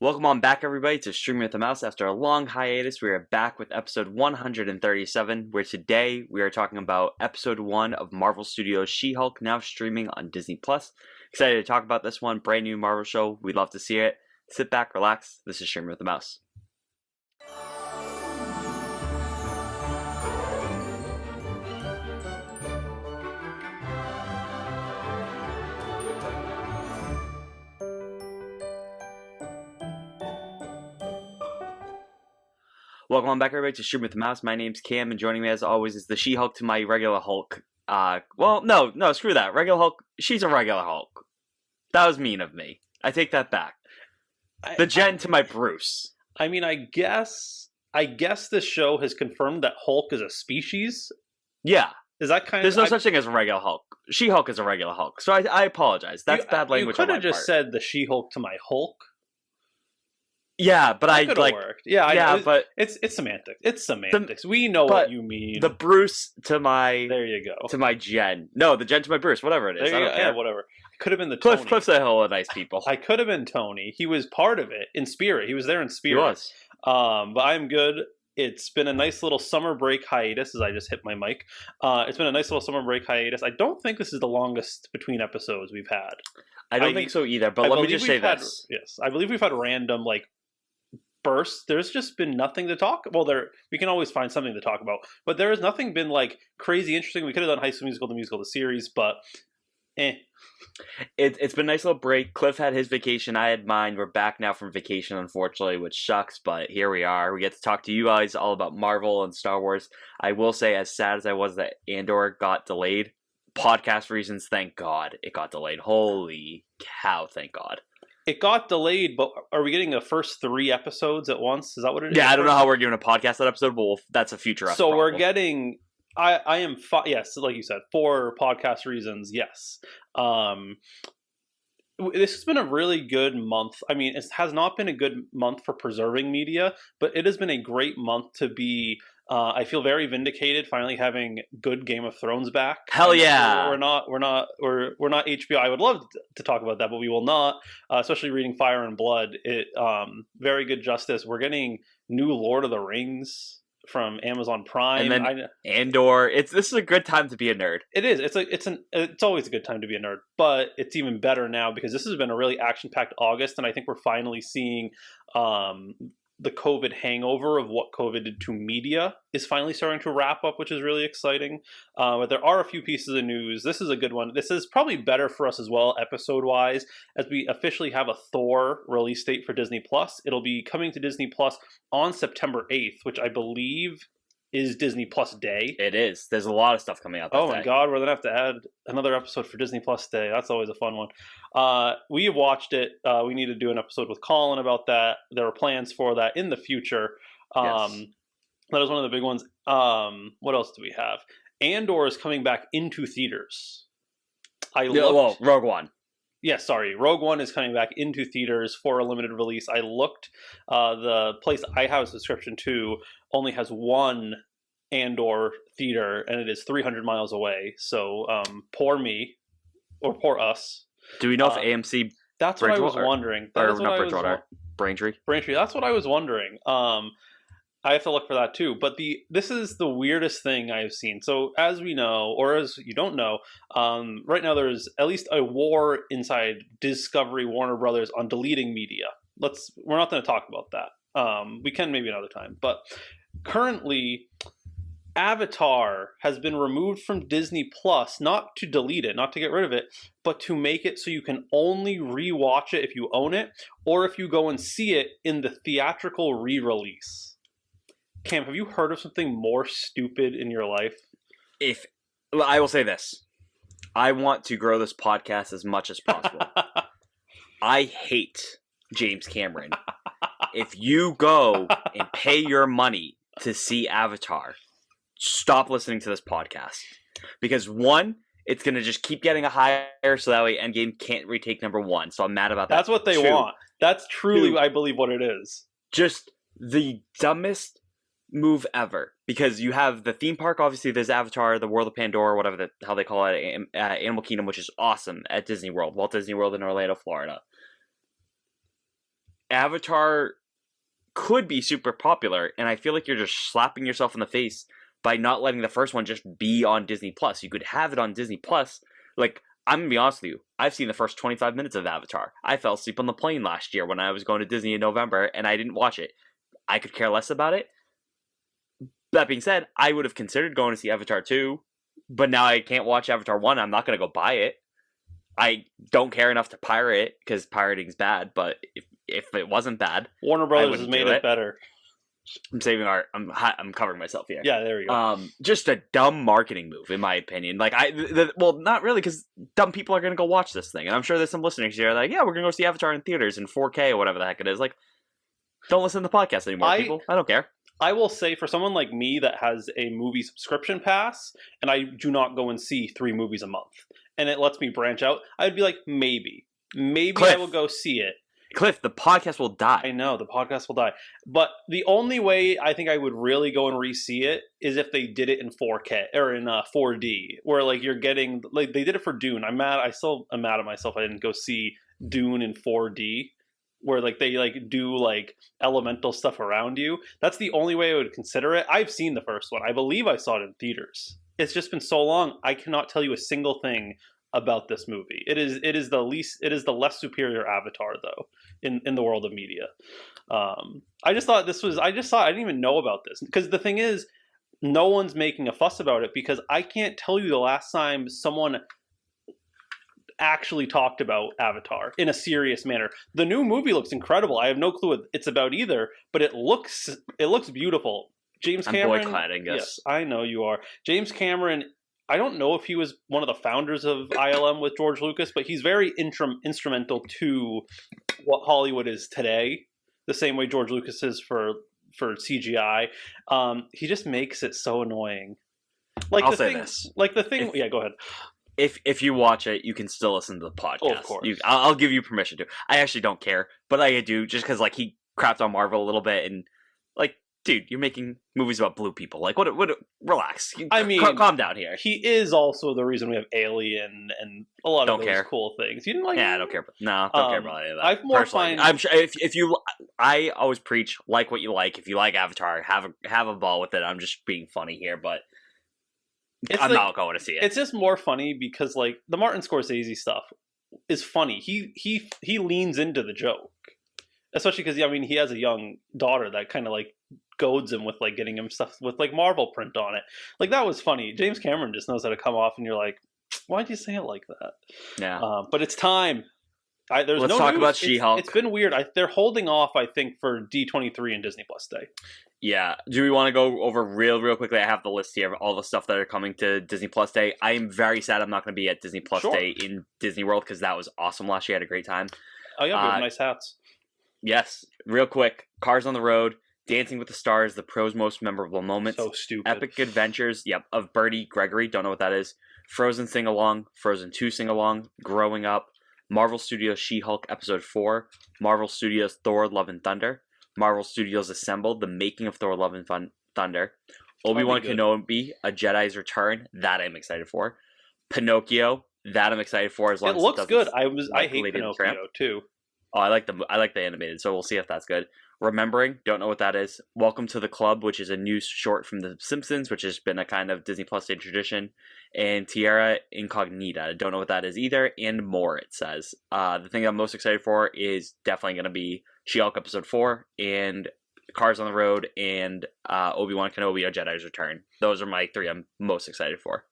Welcome on back, everybody, to Streaming with the Mouse. After a long hiatus, we are back with episode 137, where today we are talking about episode 1 of Marvel Studios' She-Hulk, now streaming on Disney+. Excited to talk about this one, brand new Marvel show. We'd love to see it. Sit back, relax. This is Streaming with the Mouse. Welcome on back, everybody, to Stream with the Mouse. My name's Cam, and joining me, as always, is the She-Hulk to my regular Hulk. No, screw that. Regular Hulk, she's a regular Hulk. That was mean of me. I take that back. The Jen to my Bruce. I mean, I guess this show has confirmed that Hulk is a species. Yeah. Is that kind There's of... no such thing as a regular Hulk. She-Hulk is a regular Hulk. So I apologize. That's bad language on my part. You could have just said the She-Hulk to my Hulk. Yeah, but that could have worked. Yeah, but it's semantics. It's semantics. We know what you mean. The Bruce to my... There you go. To my Jen. No, the Jen to my Bruce. Whatever it is. I don't care. Yeah, whatever. I could have been the Tony. Cliff's a hell of nice people. I could have been Tony. He was part of it in spirit. He was there in spirit. He was. But I'm good. It's been a nice little summer break hiatus, as I just hit my mic. It's been a nice little summer break hiatus. I don't think this is the longest between episodes we've had. I don't think so either, but let me just say this. Yes, I believe we've had random, bursts. There's just been nothing to talk. Well, we can always find something to talk about, but there has nothing been crazy interesting. We could have done High School Musical, the series, but It's been a nice little break. Cliff had his vacation. I had mine. We're back now from vacation, unfortunately, which sucks, but here we are. We get to talk to you guys all about Marvel and Star Wars. I will say, as sad as I was that Andor got delayed, podcast reasons, thank God it got delayed. Holy cow, thank God. It got delayed, but are we getting the first 3 episodes at once? Is that what it is? Yeah, I don't know how we're giving a podcast that episode, but that's a future episode. So we're getting... I am... yes, like you said, for podcast reasons, yes. This has been a really good month. I mean, it has not been a good month for preserving media, but it has been a great month to be... I feel very vindicated finally having good Game of Thrones back. Hell yeah! We're not HBO. I would love to talk about that, but we will not. Especially reading Fire and Blood. Very good justice. We're getting new Lord of the Rings from Amazon Prime. And then Andor. This is a good time to be a nerd. It is. It's always a good time to be a nerd, but it's even better now because this has been a really action-packed August, and I think we're finally seeing the COVID hangover of what COVID did to media is finally starting to wrap up, which is really exciting. But there are a few pieces of news. This is a good one. This is probably better for us as well, episode-wise, as we officially have a Thor release date for Disney+. It'll be coming to Disney+ on September 8th, which I believe is Disney Plus Day. It is. There's a lot of stuff coming out that day. Oh my God, we're going to have to add another episode for Disney Plus Day. That's always a fun one. We have watched it. We need to do an episode with Colin about that. There are plans for that in the future. Yes. That is one of the big ones. What else do we have? Andor is coming back into theaters. Rogue One. Yeah, sorry. Rogue One is coming back into theaters for a limited release. I looked. The place I have a subscription to only has one Andor theater, and it is 300 miles away. So poor me, or poor us. Do we know if AMC... That's what I was wondering. Braintree? Braintree, that's what I was wondering. I have to look for that too. But this is the weirdest thing I have seen. So as we know, or as you don't know, right now there's at least a war inside Discovery Warner Brothers on deleting media. We're not going to talk about that. We can maybe another time. But currently, Avatar has been removed from Disney Plus, not to delete it, not to get rid of it, but to make it so you can only rewatch it if you own it, or if you go and see it in the theatrical re-release. Cam, have you heard of something more stupid in your life? I will say this. I want to grow this podcast as much as possible. I hate James Cameron. If you go and pay your money to see Avatar, stop listening to this podcast. Because one, it's going to just keep getting a higher, so that way Endgame can't retake number 1. So I'm mad about that. That's what they want. That's truly, I believe, what it is. Just the dumbest move ever, because you have the theme park. Obviously there's Avatar, the World of Pandora, whatever how they call it, Animal Kingdom, which is awesome at Disney World, Walt Disney World in Orlando, Florida. Avatar could be super popular, and I feel like you're just slapping yourself in the face by not letting the first one just be on Disney Plus. You could have it on Disney Plus. Like, I'm gonna be honest with you, I've seen the first 25 minutes of Avatar. I fell asleep on the plane last year when I was going to Disney in November, and I didn't watch it. I could care less about it. That being said, I would have considered going to see Avatar 2, but now I can't watch Avatar 1. I'm not going to go buy it. I don't care enough to pirate it, because pirating's bad, but if it wasn't bad, Warner Brothers has made it better. I'm saving art. I'm covering myself here. Yeah, there you go. Just a dumb marketing move, in my opinion. Like, well, not really, because dumb people are going to go watch this thing. And I'm sure there's some listeners here like, yeah, we're going to go see Avatar in theaters in 4K or whatever the heck it is. Like, don't listen to the podcast anymore, people. I don't care. I will say, for someone like me that has a movie subscription pass, and I do not go and see 3 movies a month, and it lets me branch out, I'd be like, maybe Cliff, I will go see it. Cliff, the podcast will die. I know, the podcast will die. But the only way I think I would really go and re-see it is if they did it in 4K, or in 4D, where, like, you're getting, like, they did it for Dune. I still am mad at myself I didn't go see Dune in 4D. Where, like, they, like, do, like, elemental stuff around you. That's the only way I would consider it. I've seen the first one. I believe I saw it in theaters. It's just been so long, I cannot tell you a single thing about this movie. It is the less superior Avatar, though, in the world of media. I didn't even know about this. Because the thing is, no one's making a fuss about it, because I can't tell you the last time someone actually talked about Avatar in a serious manner. The new movie looks incredible. I have no clue what it's about either, but it looks beautiful. James Cameron. I'm boycotting this. Yes, I know you are. James Cameron, I don't know if he was one of the founders of ILM with George Lucas, but he's very instrumental to what Hollywood is today, the same way George Lucas is for CGI. He just makes it so annoying. Like, I'll say this. Like, the thing. Yeah, go ahead. If you watch it, you can still listen to the podcast. Oh, of course. I'll give you permission to. I actually don't care, but I do, just because, like, he crapped on Marvel a little bit, and, like, dude, you're making movies about blue people. Like, what relax. I mean, calm down here. He is also the reason we have Alien and a lot of those cool things. You didn't like? Yeah, I don't care. Don't care about any of that. I've more find. I'm sure if you, I always preach like what you like. If you like Avatar, have a ball with it. I'm just being funny here, but I'm not going to see it. It's just more funny because, like, the Martin Scorsese stuff is funny. He leans into the joke, especially because, I mean, he has a young daughter that kind of, like, goads him with, like, getting him stuff with, like, Marvel print on it. Like, that was funny. James Cameron just knows how to come off, and you're like, why'd you say it like that? Yeah. But it's time. Let's talk about She-Hulk. It's been weird. They're holding off, I think, for D23 and Disney Plus Day. Yeah. Do we want to go over real quickly? I have the list here of all the stuff that are coming to Disney Plus Day. I am very sad I'm not going to be at Disney Plus Day in Disney World, because that was awesome last year. I had a great time. Oh, yeah, we have nice hats. Yes. Real quick. Cars on the Road, Dancing with the Stars, the pro's most memorable moments. So stupid. Epic Adventures, of Bertie Gregory. Don't know what that is. Frozen Sing-Along, Frozen 2 Sing-Along, Growing Up, Marvel Studios She-Hulk Episode 4, Marvel Studios Thor Love and Thunder, Marvel Studios Assembled, The Making of Thor Love and Thunder, Obi-Wan Kenobi, A Jedi's Return, that I'm excited for, Pinocchio, that I'm excited for. As long it as looks good. I hate Lady Pinocchio too. Oh, I like the animated, so we'll see if that's good. Remembering, don't know what that is. Welcome to the Club, which is a new short from The Simpsons, which has been a kind of Disney Plus Day tradition. And Tierra Incognita, don't know what that is either. And more, it says. The thing I'm most excited for is definitely going to be She-Hulk Episode 4 and Cars on the Road and Obi-Wan Kenobi, A Jedi's Return. Those are my 3 I'm most excited for.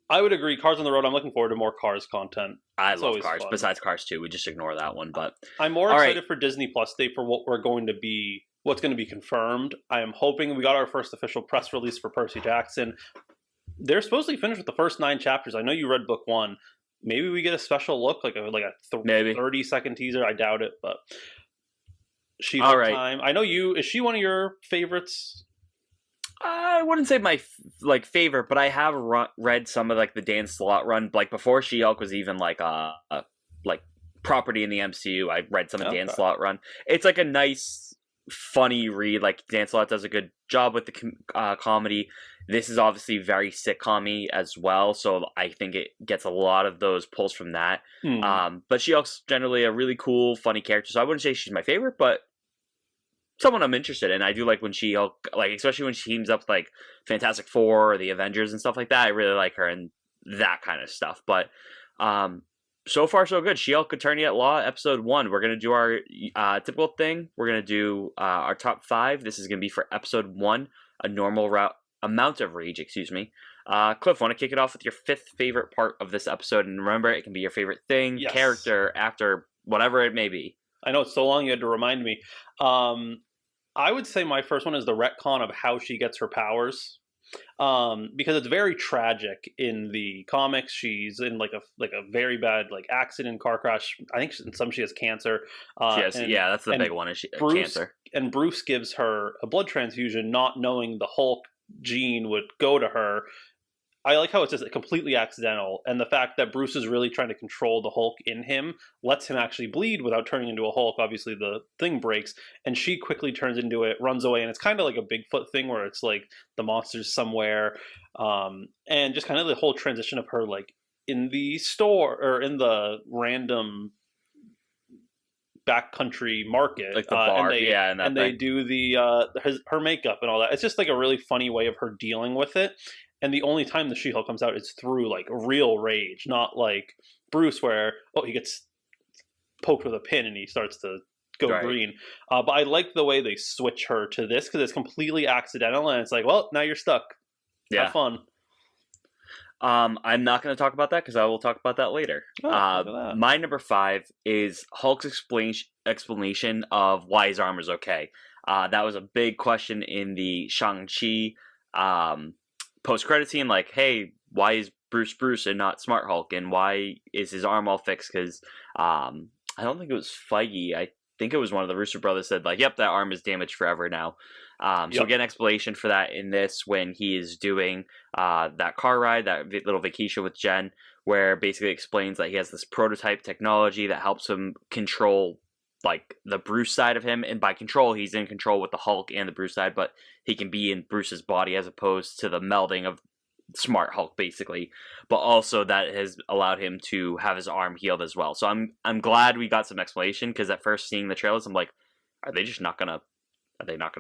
I would agree. Cars on the Road, I'm looking forward to more Cars content. I love Cars. Fun. Besides Cars 2, we just ignore that one. But I'm more excited for Disney Plus Day for what's going to be confirmed. I am hoping we got our first official press release for Percy Jackson. They're supposed to be finished with the first 9 chapters. I know you read book 1. Maybe we get a special look, like a 30-second teaser. I doubt it, but She-Hulk time. I know you. Is she one of your favorites? I wouldn't say my favorite, but I have read some of the Dan Slott run, like before She-Hulk was even like property in the MCU. I read some of Dan Slott run. It's like a nice, funny read. Like Dan Slott does a good job with the comedy. This is obviously very sitcom-y as well, so I think it gets a lot of those pulls from that. But She-Hulk's generally a really cool, funny character, so I wouldn't say she's my favorite, but someone I'm interested in. I do like when She-Hulk, like, especially when she teams up with, like, Fantastic Four or the Avengers and stuff like that. I really like her and that kind of stuff. But so far, so good. She-Hulk Attorney at Law, episode 1. We're going to do our typical thing. We're going to do our top 5. This is going to be for episode 1, a normal amount of rage, excuse me. Cliff, want to kick it off with your 5th favorite part of this episode? And remember, it can be your favorite thing, Yes. character, actor, whatever it may be. I know it's so long you had to remind me. I would say my first one is the retcon of how she gets her powers. Because it's very tragic in the comics. She's in like a very bad like accident, car crash. I think in some she has cancer. That's the big one. Is cancer. And Bruce gives her a blood transfusion, not knowing the Hulk gene would go to her. I like how it's just completely accidental, and the fact that Bruce is really trying to control the Hulk in him lets him actually bleed without turning into a Hulk. Obviously, the thing breaks, and she quickly turns into it, runs away, and it's kind of like a Bigfoot thing where it's like the monster's somewhere, and just kind of the whole transition of her like in the store or in the random backcountry market, like the bar, and they do the her makeup and all that. It's just like a really funny way of her dealing with it. And the only time the She-Hulk comes out is through like real rage, not like Bruce where he gets poked with a pin and he starts to go green. But I like the way they switch her to this because it's completely accidental and it's like, well, now you're stuck. Have fun. I'm not going to talk about that because I will talk about that later. My number 5 is Hulk's explanation of why his armor is okay. That was a big question in the Shang-Chi post-credit scene, like, hey, why is Bruce and not Smart Hulk, and why is his arm all fixed? Because I don't think it was Feige. I think it was one of the Russo brothers said, like, yep, that arm is damaged forever now. So we get an explanation for that in this when he is doing that car ride, that little vacation with Jen, where basically explains that he has this prototype technology that helps him control like the Bruce side of him, and by control, he's in control with the Hulk and the Bruce side, but he can be in Bruce's body as opposed to the melding of Smart Hulk, basically. But also that has allowed him to have his arm healed as well. So I'm glad we got some explanation, because at first seeing the trailers, I'm like, are they not gonna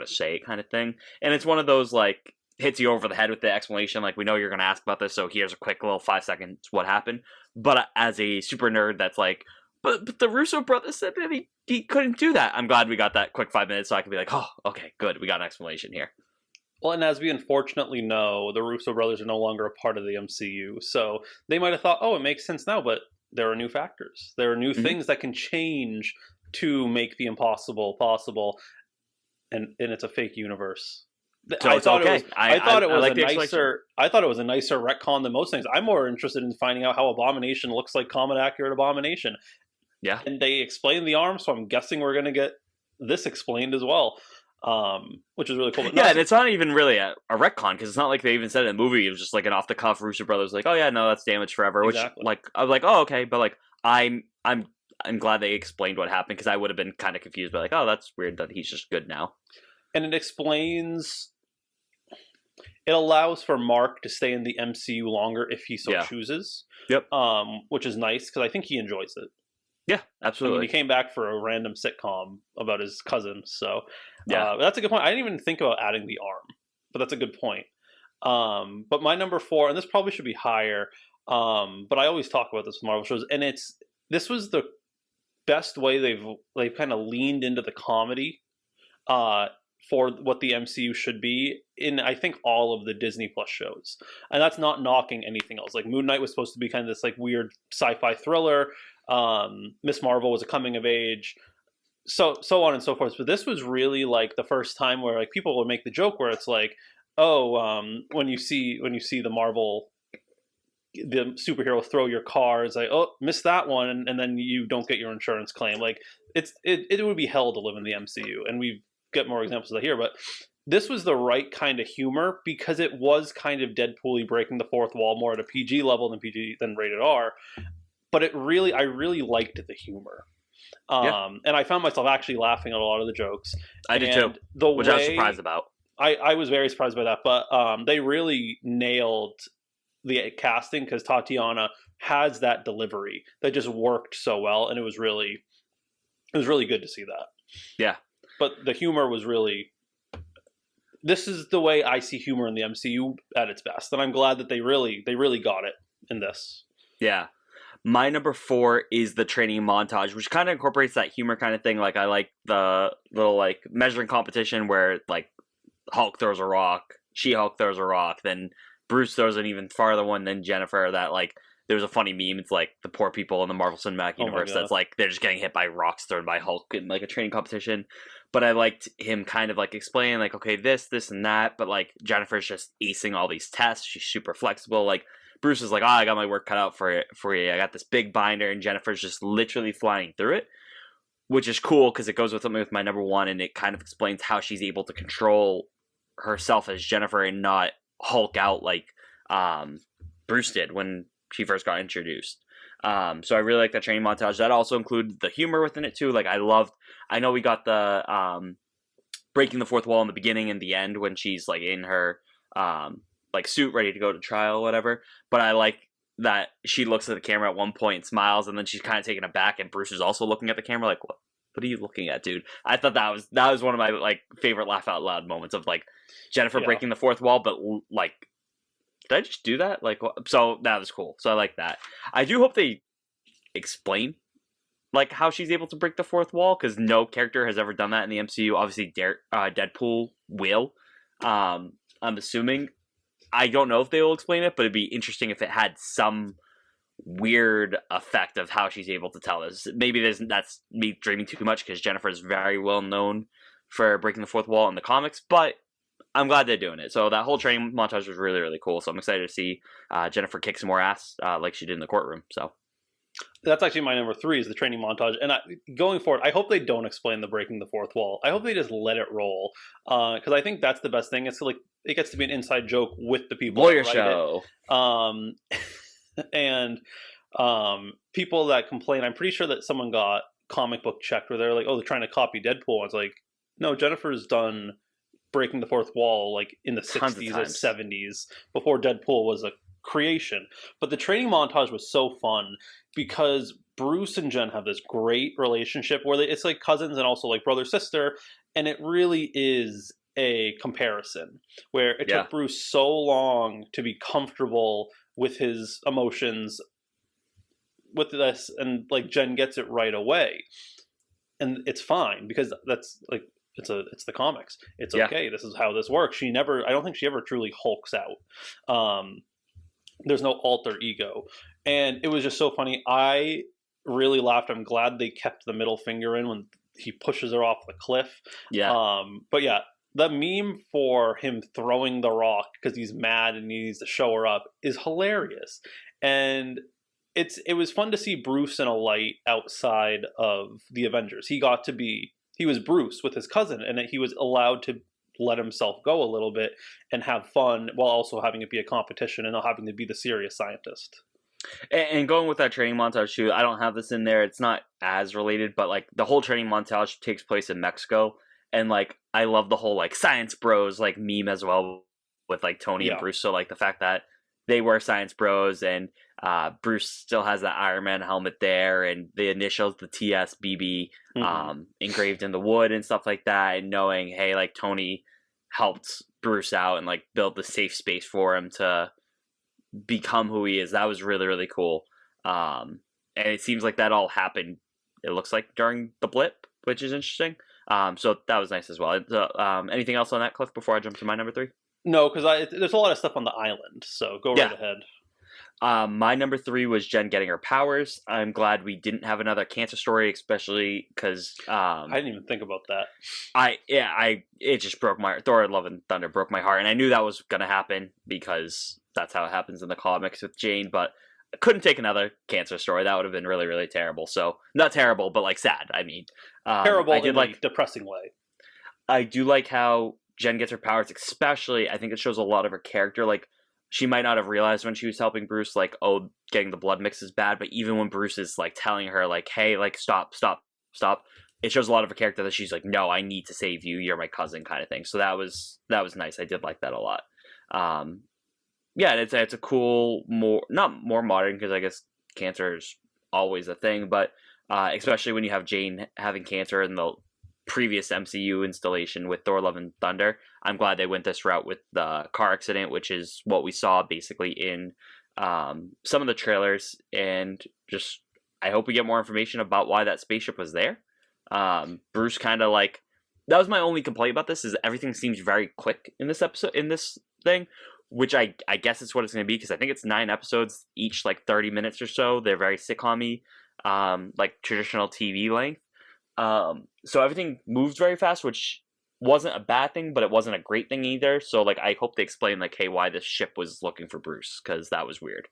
say it kind of thing? And it's one of those like hits you over the head with the explanation, like, we know you're gonna ask about this, so here's a quick little 5 seconds what happened. But as a super nerd that's like, but the Russo brothers said that he couldn't do that. I'm glad we got that quick 5 minutes so I can be like, oh, okay, good. We got an explanation here. Well, and as we unfortunately know, the Russo brothers are no longer a part of the MCU. So they might have thought, oh, it makes sense now, but there are new factors. There are new things that can change to make the impossible possible. And it's a fake universe. So I thought it was a nicer retcon than most things. I'm more interested in finding out how Abomination looks like comic accurate Abomination. Yeah. And they explained the arm, so I'm guessing we're going to get this explained as well, which is really cool. But and it's not even really a retcon, because it's not like they even said it in the movie. It was just like an off-the-cuff Russo brothers like, oh yeah, no, that's damaged forever. Exactly. Which, like, I was like, oh, okay. But, like, I'm glad they explained what happened, because I would have been kind of confused by, like, oh, that's weird that he's just good now. And it explains... It allows for Mark to stay in the MCU longer if he so chooses. Yep. Which is nice, because I think he enjoys it. Yeah, absolutely. I mean, he came back for a random sitcom about his cousin, so that's a good point. I didn't even think about adding the arm, but that's a good point. But my number 4, and this probably should be higher, but I always talk about this with Marvel shows, and this was the best way they've kind of leaned into the comedy for what the MCU should be in, I think, all of the Disney Plus shows. And that's not knocking anything else. Like, Moon Knight was supposed to be kind of this like weird sci-fi thriller. Miss Marvel was a coming of age, so on and so forth. But this was really like the first time where like people would make the joke where it's like, when you see the Marvel, the superhero throw your car, it's like, oh, missed that one, and then you don't get your insurance claim. Like, it would be hell to live in the MCU, and we get more examples of that here, but this was the right kind of humor because it was kind of Deadpool-y, breaking the fourth wall more at a PG level than rated R. But I really liked the humor. And I found myself actually laughing at a lot of the jokes. I did too, which I was surprised about. I was very surprised by that, but they really nailed the casting because Tatiana has that delivery that just worked so well, and it was really good to see that. Yeah. But the humor was really, this is the way I see humor in the MCU at its best, and I'm glad that they really got it in this. Yeah. My number 4 is the training montage, which kind of incorporates that humor kind of thing. Like, I like the little, like, measuring competition where, like, Hulk throws a rock, She-Hulk throws a rock, then Bruce throws an even farther one than Jennifer. That, like, there was a funny meme. It's like the poor people in the Marvel Cinematic Universe that's like they're just getting hit by rocks thrown by Hulk in like a training competition. But I liked him kind of like explaining like, okay, this and that. But like Jennifer's just acing all these tests. She's super flexible. Like Bruce is like, oh, I got my work cut out for you. I got this big binder, and Jennifer's just literally flying through it, which is cool because it goes with something with my number 1, and it kind of explains how she's able to control herself as Jennifer and not Hulk out like Bruce did when she first got introduced. So I really like that training montage. That also included the humor within it too. Like I know we got the breaking the fourth wall in the beginning and the end when she's like in her like suit ready to go to trial or whatever. But I like that she looks at the camera at one point and smiles, and then she's kind of taken aback, and Bruce is also looking at the camera like, what are you looking at, dude? I thought that was one of my like favorite laugh out loud moments of like Jennifer breaking the fourth wall, but like, did I just do that? Like, so that was cool. So I like that. I do hope they explain like how she's able to break the fourth wall, because no character has ever done that in the MCU. Obviously, Deadpool will. I'm assuming. I don't know if they will explain it, but it'd be interesting if it had some weird effect of how she's able to tell this. Maybe that's me dreaming too much, because Jennifer is very well known for breaking the fourth wall in the comics, but I'm glad they're doing it. So that whole training montage was really, really cool. So I'm excited to see Jennifer kick some more ass like she did in the courtroom. So that's actually my number 3 is the training montage. And going forward, I hope they don't explain the breaking the fourth wall. I hope they just let it roll, because I think that's the best thing. It's like it gets to be an inside joke with the people. Lawyer show. And people that complain, I'm pretty sure that someone got comic book checked where they're like, oh, they're trying to copy Deadpool. It's like, no, Jennifer's done breaking the fourth wall like in the 60s or 70s before Deadpool was a creation. But the training montage was so fun because Bruce and Jen have this great relationship where it's like cousins and also like brother sister, and it really is a comparison where it took Bruce so long to be comfortable with his emotions with this, and like Jen gets it right away, and it's fine because that's like it's the comics. It's okay. This is how this works. I don't think she ever truly hulks out. There's no alter ego, and it was just so funny. I really laughed. I'm glad they kept the middle finger in when he pushes her off the cliff. But yeah, the meme for him throwing the rock because he's mad and he needs to show her up is hilarious, and it was fun to see Bruce in a light outside of the Avengers. He was Bruce with his cousin, and that he was allowed to let himself go a little bit and have fun while also having it be a competition and not having to be the serious scientist. And going with that training montage too, I don't have this in there. It's not as related, but like the whole training montage takes place in Mexico, and like I love the whole like science bros like meme as well with like Tony and Bruce. So like the fact that they were science bros, and Bruce still has that Iron Man helmet there, and the initials, the TSBB, engraved in the wood and stuff like that, and knowing, hey, like Tony helped Bruce out and like build the safe space for him to become who he is. That was really, really cool. And it seems like that all happened, it looks like, during the blip, which is interesting. So that was nice as well. Anything else on that, Cliff, before I jump to my number 3? No, because there's a lot of stuff on the island, so go right ahead. My number 3 was Jen getting her powers. I'm glad we didn't have another cancer story, especially because I didn't even think about that. It just broke my heart. Thor: Love and Thunder broke my heart, and I knew that was gonna happen because that's how it happens in the comics with Jane. But I couldn't take another cancer story. That would have been really, really terrible. So not terrible, but like sad. I mean, terrible in a depressing way. I do like how Jen gets her powers, especially, I think it shows a lot of her character. Like, she might not have realized when she was helping Bruce, like, oh, getting the blood mix is bad, but even when Bruce is, like, telling her, like, hey, like, stop, it shows a lot of her character that she's like, no, I need to save you. You're my cousin, kind of thing. So that was nice. I did like that a lot. Yeah, it's a cool, not more modern, because I guess cancer is always a thing, but especially when you have Jane having cancer in the previous MCU installation with Thor: Love and Thunder. I'm glad they went this route with the car accident, which is what we saw basically in some of the trailers, and just I hope we get more information about why that spaceship was there. Bruce kind of like, that was my only complaint about this, is everything seems very quick in this episode, in this thing, which I guess it's what it's going to be, because I think it's 9 episodes, each like 30 minutes or so. They're very sitcom-y, like traditional TV length. So everything moves very fast, which wasn't a bad thing, but it wasn't a great thing either. So like, I hope they explain like, hey, why this ship was looking for Bruce, because that was weird.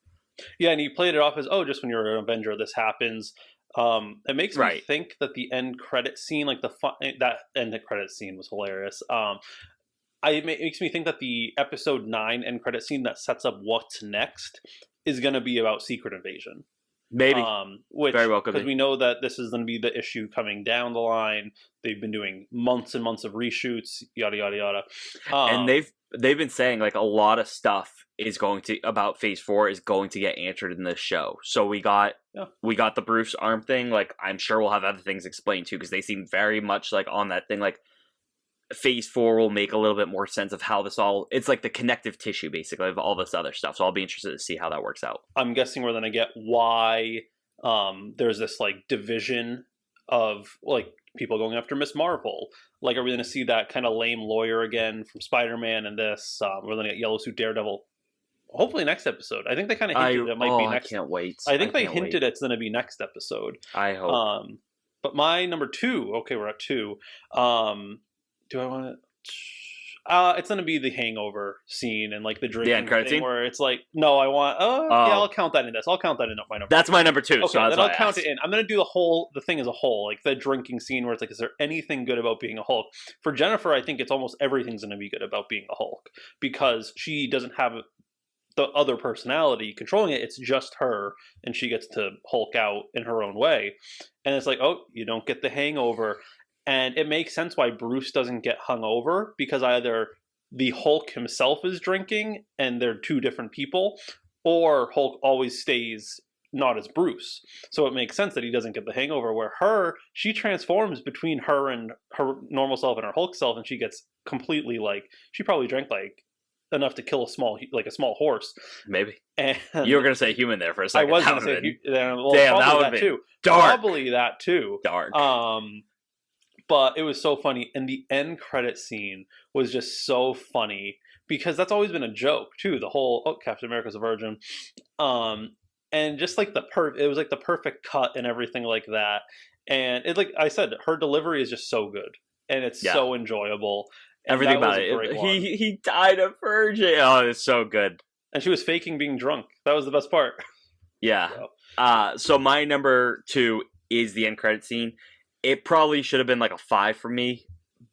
Yeah, and he played it off as, oh, just when you're an Avenger, this happens. It makes me think that the end credit scene, like that end credit scene was hilarious. It makes me think that the episode 9 end credit scene that sets up what's next is going to be about Secret Invasion. Maybe. Which, very well could be. Because we know that this is going to be the issue coming down the line. They've been doing months and months of reshoots, yada yada yada. And they've been saying like a lot of stuff is going to about Phase 4 is going to get answered in this show. So we got the Bruce arm thing. Like, I'm sure we'll have other things explained too, because they seem very much like on that thing. Like, Phase 4 will make a little bit more sense of how this all, it's like the connective tissue basically of all this other stuff. So I'll be interested to see how that works out. I'm guessing we're going to get why there's this like division of like people going after Miss Marvel. Like, are we going to see that kind of lame lawyer again from Spider-Man and this? We're going to get Yellow Suit Daredevil. Hopefully next episode. I think they kind of hinted it might be next. I can't wait. I think they hinted it's going to be next episode. I hope. But my number 2. Okay, we're at 2. Do I want to? It's going to be the hangover scene and like the drinking thing scene? Where it's like, no, I want. Yeah, I'll count that in this. I'll count that in my number. That's 2. My number 2. Okay, so then I'll count it in. I'm going to do the thing as a whole, like the drinking scene where it's like, is there anything good about being a Hulk? For Jennifer, I think it's almost everything's going to be good about being a Hulk, because she doesn't have the other personality controlling it. It's just her, and she gets to Hulk out in her own way. And it's like, oh, you don't get the hangover. And it makes sense why Bruce doesn't get hungover, because either the Hulk himself is drinking and they're two different people, or Hulk always stays not as Bruce. So it makes sense that he doesn't get the hangover, where she transforms between her and her normal self and her Hulk self, and she gets completely like, she probably drank like enough to kill a small horse. Maybe. And you were going to say human there for a second. I was going to say well, damn, that would be too. Dark. Probably that too. Dark. But it was so funny, and the end credit scene was just so funny, because that's always been a joke too. The whole Captain America's a virgin, and just like it was like the perfect cut and everything like that. And it, like I said, her delivery is just so good, and it's so enjoyable. And everything about it. He died a virgin. Oh, it's so good. And she was faking being drunk. That was the best part. Yeah. So my number 2 is the end credit scene. It probably should have been like a 5 for me,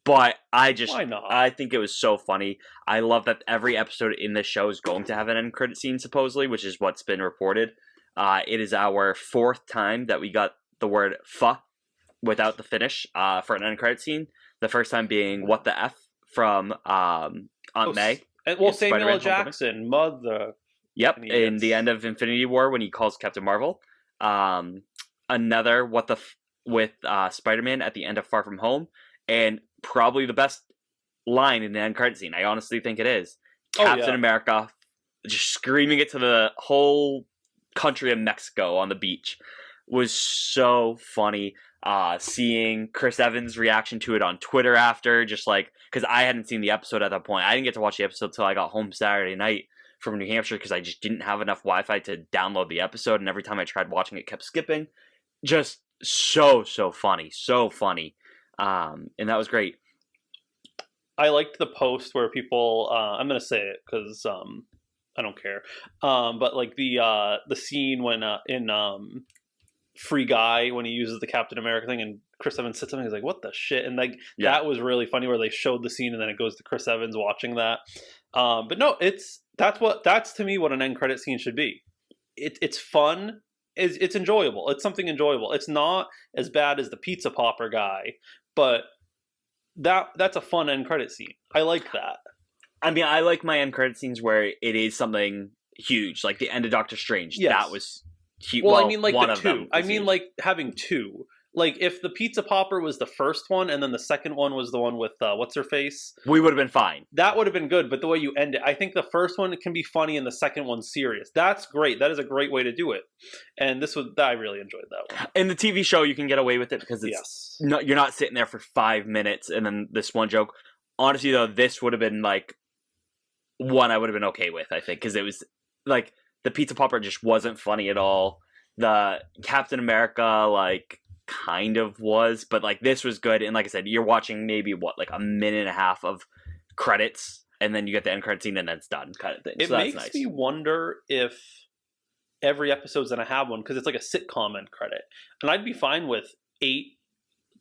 but why not? I think it was so funny. I love that every episode in this show is going to have an end credit scene, supposedly, which is what's been reported. It is our 4th time that we got the word "fuck" without the finish for an end credit scene. The first time being "what the f" from Aunt May. Well, Samuel L. Jackson, mother. Yep, in the end of Infinity War when he calls Captain Marvel. Another "what the f" with Spider-Man at the end of Far From Home, and probably the best line in the end credit scene. I honestly think it is Captain America just screaming it to the whole country of Mexico on the beach. Was so funny. Seeing Chris Evans' reaction to it on Twitter after, just like, because I hadn't seen the episode at that point. I didn't get to watch the episode till I got home Saturday night from New Hampshire, because I just didn't have enough Wi-Fi to download the episode, and every time I tried watching it kept skipping. Just so funny, and that was great. I liked the post where people I'm gonna say it because I don't care, but like the scene when in Free Guy, when he uses the Captain America thing and Chris Evans sits on, he's like, what the shit? And like that was really funny, where they showed the scene and then it goes to Chris Evans watching that. But no, that's to me what an end credit scene should be. It's fun. it's enjoyable. It's something enjoyable. It's not as bad as the pizza popper guy, but that's a fun end credit scene. I like that. I mean, I like my end credit scenes where it is something huge, like the end of Doctor Strange. Yes. That was huge. Well, I mean, like one the of two. them I was mean, huge. like having two. Like if the pizza popper was the first one, and then the second one was the one with what's her face, we would have been fine. that would have been good. But the way you end it, I think the first one can be funny, and the second one's serious. That's great. That is a great way to do it. And I really enjoyed that one. In the TV show, you can get away with it because it's you're not sitting there for 5 minutes and then this one joke. Honestly, though, this would have been like one I would have been okay with. I think because it was like the pizza popper just wasn't funny at all. The Captain America like kind of was, but like this was good. And like I said, you're watching maybe like a minute and a half of credits, and then you get the end credit scene, and then it's done, kind of thing. It so makes that's nice. me wonder if every episode's gonna have one because it's like a sitcom end credit, and I'd be fine with 8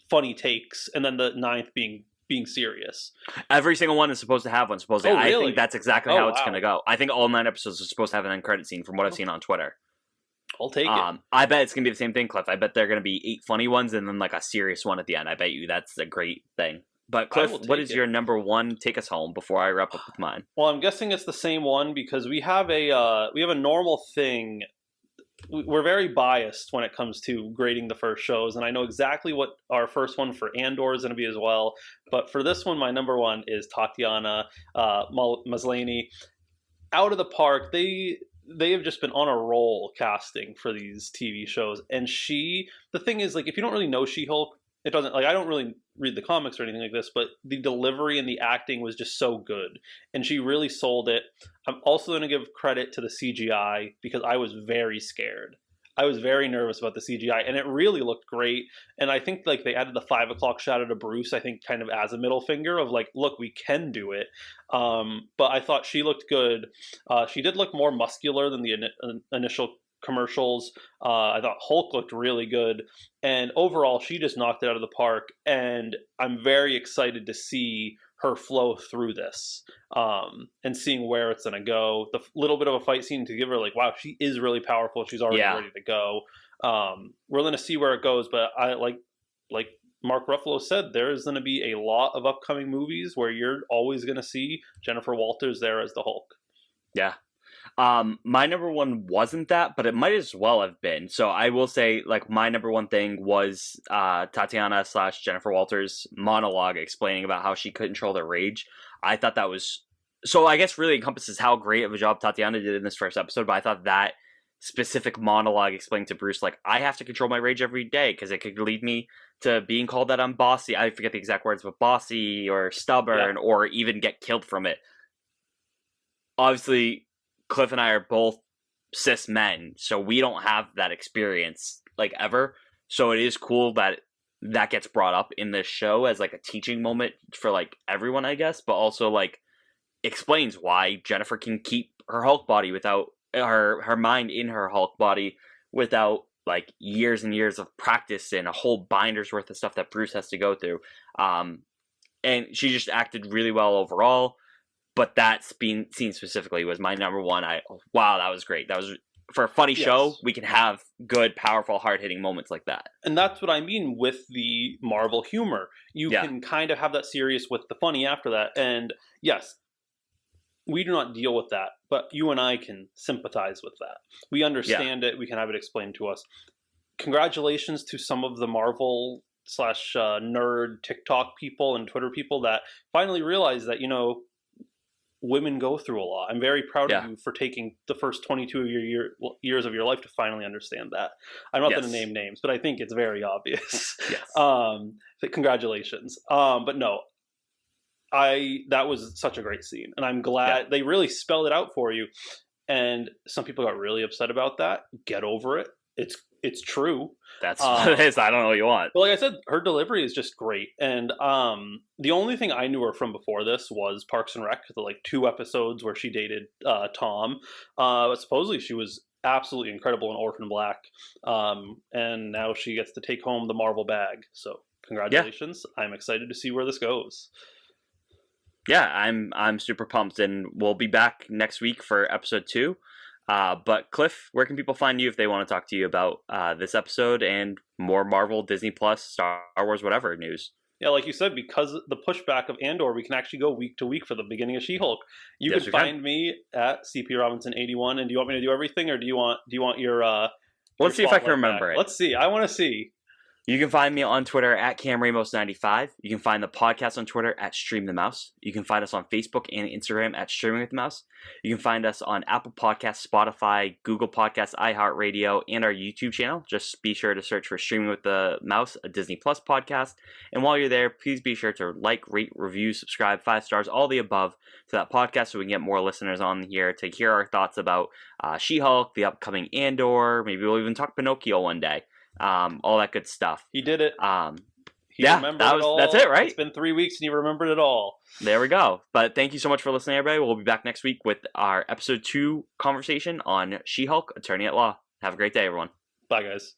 funny takes and then the 9th being serious. Every single one is supposed to have one. Supposedly, Oh, really? I think that's exactly how it's wow. going to go. I think all 9 episodes are supposed to have an end credit scene, from what I've seen on Twitter. I'll take it. I bet it's going to be the same thing, Cliff. I bet they're going to be 8 funny ones and then like a serious one at the end. I bet you that's a great thing. But Cliff, what is your number one? Take us home before I wrap up with mine. Well, I'm guessing it's the same one because we have a normal thing. We're very biased when it comes to grading the first shows, and I know exactly what our first one for Andor is going to be as well. But for this one, my number one is Tatiana Maslany. Out of the park. They have just been on a roll casting for these TV shows, and the thing is, like, if you don't really know She-Hulk, it doesn't, like, I don't really read the comics or anything like this, but the delivery and the acting was just so good, and she really sold it. I'm also going to give credit to the CGI because I was very scared. I was very nervous about the CGI, and it really looked great. And I think like they added the 5 o'clock shadow to Bruce, I think kind of as a middle finger of like, look, we can do it. But I thought she looked good. She did look more muscular than the initial commercials. I thought Hulk looked really good. And overall, she just knocked it out of the park. And I'm very excited to see her flow through this and seeing where it's going to go. The little bit of a fight scene to give her like, wow, she is really powerful. She's already ready to go. We're going to see where it goes, but I like Mark Ruffalo said, there's going to be a lot of upcoming movies where you're always going to see Jennifer Walters there as the Hulk. Yeah. My number one wasn't that, but it might as well have been. So I will say, like, my number one thing was Tatiana / Jennifer Walters' monologue explaining about how she could control their rage. I thought that was, so I guess really encompasses how great of a job Tatiana did in this first episode, but I thought that specific monologue explaining to Bruce, like, I have to control my rage every day because it could lead me to being called that I'm bossy. I forget the exact words, but bossy or stubborn or even get killed from it. Obviously, Cliff and I are both cis men, so we don't have that experience, like, ever. So it is cool that that gets brought up in this show as, like, a teaching moment for, like, everyone, I guess, but also, like, explains why Jennifer can keep her Hulk body without, her mind in her Hulk body without, like, years and years of practice and a whole binder's worth of stuff that Bruce has to go through. And she just acted really well overall. But that scene specifically was my number one. Wow, that was great. That was, for a funny show, we can have good, powerful, hard-hitting moments like that. And that's what I mean with the Marvel humor. You can kind of have that serious with the funny after that. And yes, we do not deal with that, but you and I can sympathize with that. We understand it. We can have it explained to us. Congratulations to some of the Marvel / nerd TikTok people and Twitter people that finally realized that, women go through a lot. I'm very proud of you for taking the first 22 of your years of your life to finally understand that. I'm not going to name names, but I think it's very obvious. Congratulations. But no, that was such a great scene, and I'm glad they really spelled it out for you. And some people got really upset about that. Get over it. It's true. That's what it is. I don't know what you want. But like I said, her delivery is just great. And the only thing I knew her from before this was Parks and Rec, the 2 episodes where she dated Tom. But supposedly she was absolutely incredible in Orphan Black. And now she gets to take home the Marvel bag. So congratulations. I'm excited to see where this goes. Yeah, I'm super pumped, and we'll be back next week for episode 2. But Cliff, where can people find you if they want to talk to you about this episode and more Marvel, Disney Plus, Star Wars, whatever news? Yeah, like you said, because the pushback of Andor, we can actually go week to week for the beginning of She-Hulk. You Yes, can we can. find me at CP Robinson 81. And do you want me to do everything, or do you want your Let's see if I can spotlight remember back? it. Let's see. I want to see. You can find me on Twitter at CamRamos95. You can find the podcast on Twitter at Stream the Mouse. You can find us on Facebook and Instagram at Streaming with the Mouse. You can find us on Apple Podcasts, Spotify, Google Podcasts, iHeartRadio, and our YouTube channel. Just be sure to search for Streaming with the Mouse, a Disney Plus podcast. And while you're there, please be sure to like, rate, review, subscribe, 5 stars, all the above to that podcast so we can get more listeners on here to hear our thoughts about She-Hulk, the upcoming Andor. Maybe we'll even talk Pinocchio one day. All that good stuff. He did it. He Yeah, remembered it all. that's it, right? It's been 3 weeks and he remembered it all. There we go. But thank you so much for listening, everybody. We'll be back next week with our episode 2 conversation on She-Hulk, Attorney at Law. Have a great day, everyone. Bye, guys.